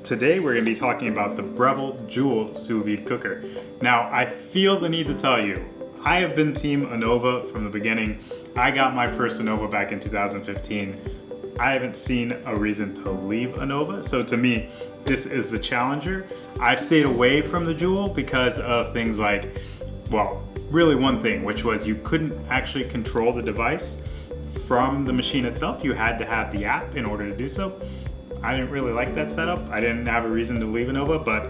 today we're going to be talking about the Breville Joule Sous Vide Cooker. Now, I feel the need to tell you, I have been Team Anova from the beginning. I got my first Anova back in 2015. I haven't seen a reason to leave Anova, so to me, this is the challenger. I've stayed away from the Joule because of things like, well, really one thing, which was you couldn't actually control the device from the machine itself. You had to have the app in order to do so. I didn't really like that setup. I didn't have a reason to leave Anova, but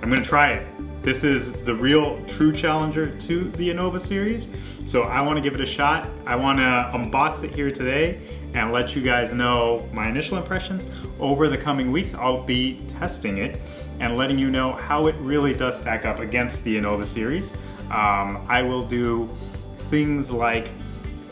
I'm gonna try it. This is the real true challenger to the Anova series, so I wanna give it a shot. I wanna unbox it here today and let you guys know my initial impressions. Over the coming weeks, I'll be testing it and letting you know how it really does stack up against the Anova series. I will do things like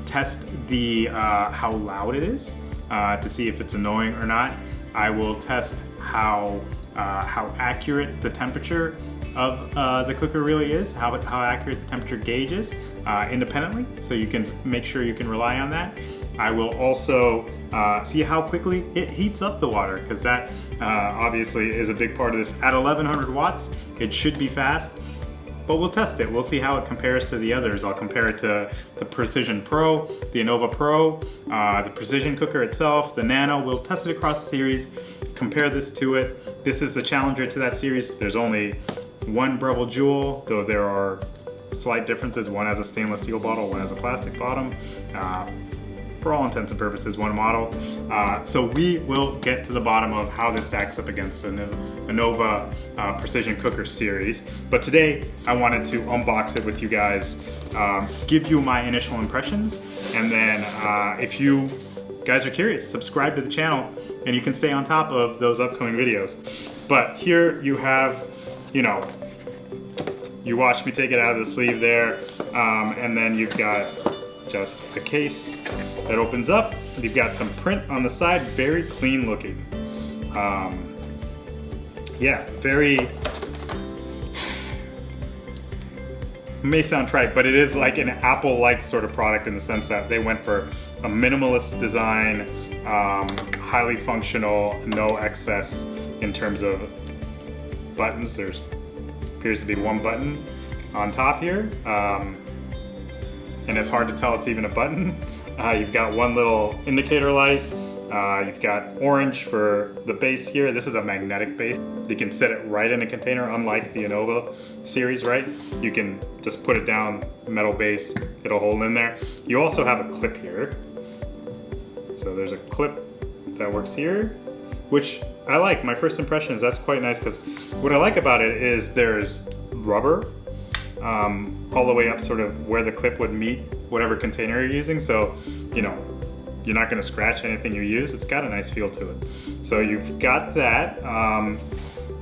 test the how loud it is to see if it's annoying or not. I will test how accurate the temperature of the cooker really is, how accurate the temperature gauge is independently, so you can make sure you can rely on that. I will also see how quickly it heats up the water, because that obviously is a big part of this. At 1100 watts, it should be fast. But we'll test it. We'll see how it compares to the others. I'll compare it to the Precision Pro, the Anova Pro, the Precision Cooker itself, the Nano. We'll test it across the series, compare this to it. This is the challenger to that series. There's only one Breville Joule, though there are slight differences. One has a stainless steel bottle, one has a plastic bottom. For all intents and purposes, one model. So we will get to the bottom of how this stacks up against the Anova Precision Cooker series. But today, I wanted to unbox it with you guys, give you my initial impressions, and then if you guys are curious, subscribe to the channel, and you can stay on top of those upcoming videos. But here you have, you watched me take it out of the sleeve there, and then you've got just a case that opens up. You've got some print on the side, very clean looking. Yeah, very, may sound trite, but it is like an Apple-like sort of product in the sense that they went for a minimalist design, highly functional, no excess in terms of buttons. There's appears to be one button on top here. And it's hard to tell it's even a button. You've got one little indicator light. You've got orange for the base here. This is a magnetic base. You can set it right in a container, unlike the Anova series, right? You can just put it down, metal base, it'll hold in there. You also have a clip here. So there's a clip that works here, which I like. My first impression is that's quite nice, because what I like about it is there's rubber all the way up sort of where the clip would meet whatever container you're using, so you're not going to scratch anything you use. It's got a nice feel to it. So you've got that.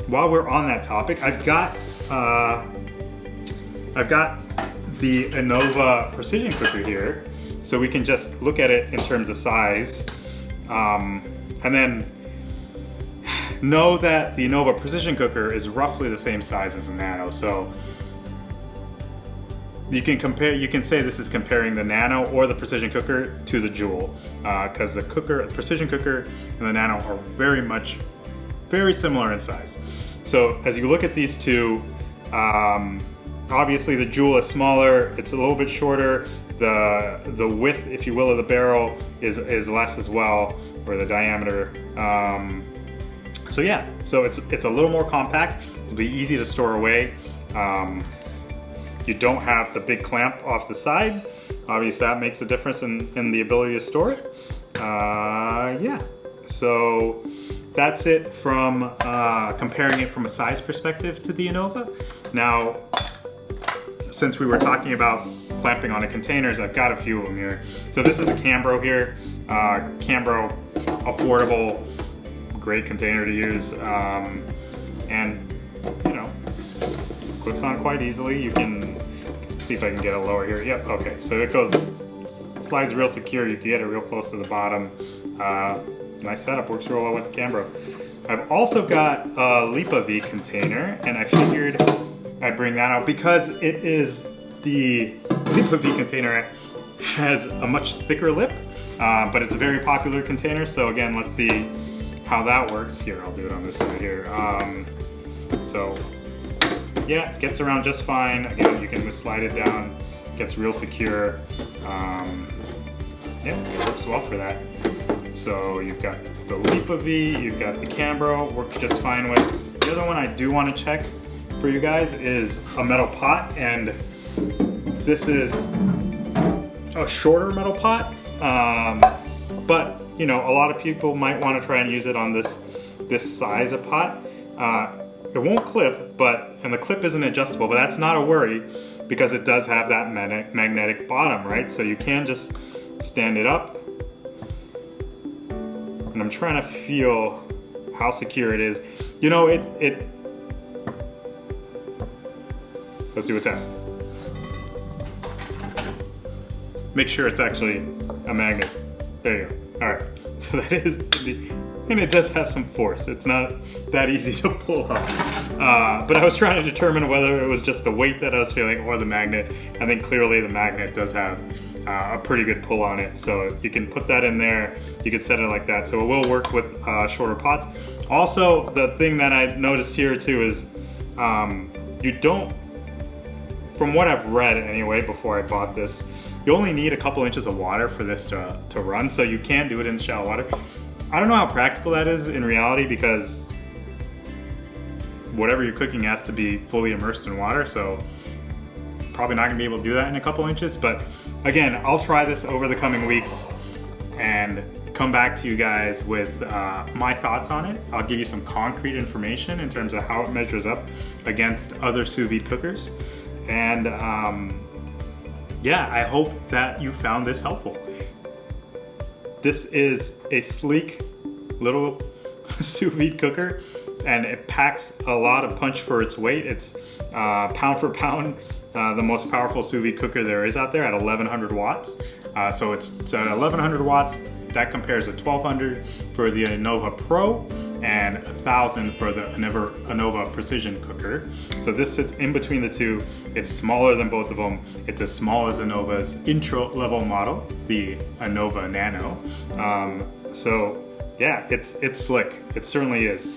While we're on that topic, I've got the Anova Precision Cooker here, so we can just look at it in terms of size, and then know that the Anova Precision Cooker is roughly the same size as the Nano. So you can compare, you can say this is comparing the Nano or the Precision Cooker to the Joule, because the Precision Cooker and the Nano are very similar in size. So as you look at these two, obviously the Joule is smaller, it's a little bit shorter, the width, if you will, of the barrel is less as well, or the diameter. So yeah, so it's a little more compact, it'll be easy to store away. You don't have the big clamp off the side. Obviously that makes a difference in the ability to store it. Yeah, so that's it from comparing it from a size perspective to the Anova. Now, since we were talking about clamping onto containers, I've got a few of them here. So this is a Cambro here. Cambro, affordable, great container to use. And clips on quite easily. You can see if I can get it lower here. Yep, okay, so it goes, slides real secure. You can get it real close to the bottom. Nice setup, works real well with the Cambro. I've also got a LipaVi container, and I figured I'd bring that out because it is the LipaVi container has a much thicker lip, but it's a very popular container. So again, let's see how that works, here, I'll do it on this side here. So yeah, it gets around just fine. Again, you can just slide it down, gets real secure. Yeah, it works well for that. So you've got the Lipa-V, you've got the Cambro, works just fine with. The other one I do want to check for you guys is a metal pot, and this is a shorter metal pot, but you know, a lot of people might want to try and use it on this size of pot. It won't clip, and the clip isn't adjustable, but that's not a worry because it does have that magnetic bottom, right? So you can just stand it up. And I'm trying to feel how secure it is. You know, let's do a test. Make sure it's actually a magnet. There you go. All right, so that is, and it does have some force. It's not that easy to pull off. But I was trying to determine whether it was just the weight that I was feeling or the magnet. I think clearly the magnet does have a pretty good pull on it. So you can put that in there, you can set it like that. So it will work with shorter pots. Also, the thing that I noticed here too is you don't, from what I've read anyway before I bought this, you only need a couple inches of water for this to run, so you can do it in shallow water. I don't know how practical that is in reality because whatever you're cooking has to be fully immersed in water, so probably not gonna be able to do that in a couple inches. But again, I'll try this over the coming weeks and come back to you guys with my thoughts on it. I'll give you some concrete information in terms of how it measures up against other sous vide cookers. And yeah, I hope that you found this helpful. This is a sleek little sous vide cooker, and it packs a lot of punch for its weight. It's pound for pound the most powerful sous vide cooker there is out there at 1100 watts. So it's at 1100 watts. That compares to 1200 for the Anova Pro and 1000 for the Anova Precision Cooker. So this sits in between the two. It's smaller than both of them. It's as small as Anova's intro level model, the Anova Nano. So yeah, it's slick. It certainly is.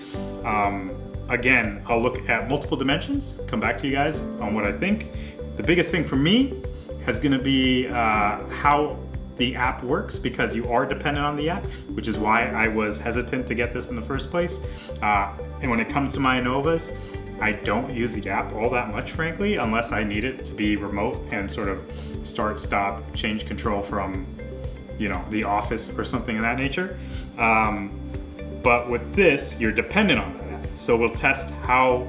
Again, I'll look at multiple dimensions, come back to you guys on what I think. The biggest thing for me is gonna be how the app works, because you are dependent on the app, which is why I was hesitant to get this in the first place. And when it comes to my Anovas, I don't use the app all that much, frankly, unless I need it to be remote and sort of start, stop, change control from, you know, the office or something of that nature. But with this, you're dependent on that app. So we'll test how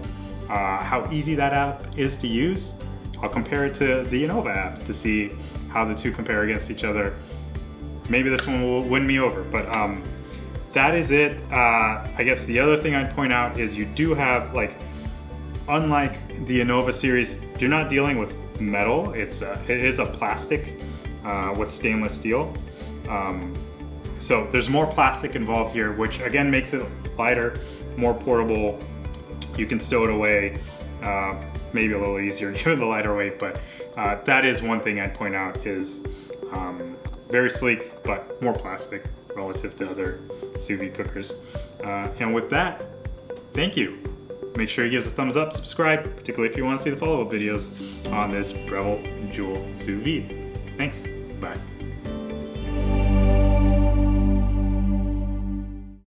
easy that app is to use. I'll compare it to the Anova app to see how the two compare against each other. Maybe this one will win me over, but that is it. I guess the other thing I'd point out is you do have, like, unlike the Anova series, you're not dealing with metal. It is a plastic with stainless steel. So there's more plastic involved here, which again makes it lighter, more portable. You can stow it away. Maybe a little easier given the lighter weight, but that is one thing I'd point out is very sleek, but more plastic relative to other sous vide cookers. And with that, thank you. Make sure you give us a thumbs up, subscribe, particularly if you want to see the follow-up videos on this Breville Joule sous vide. Thanks, bye.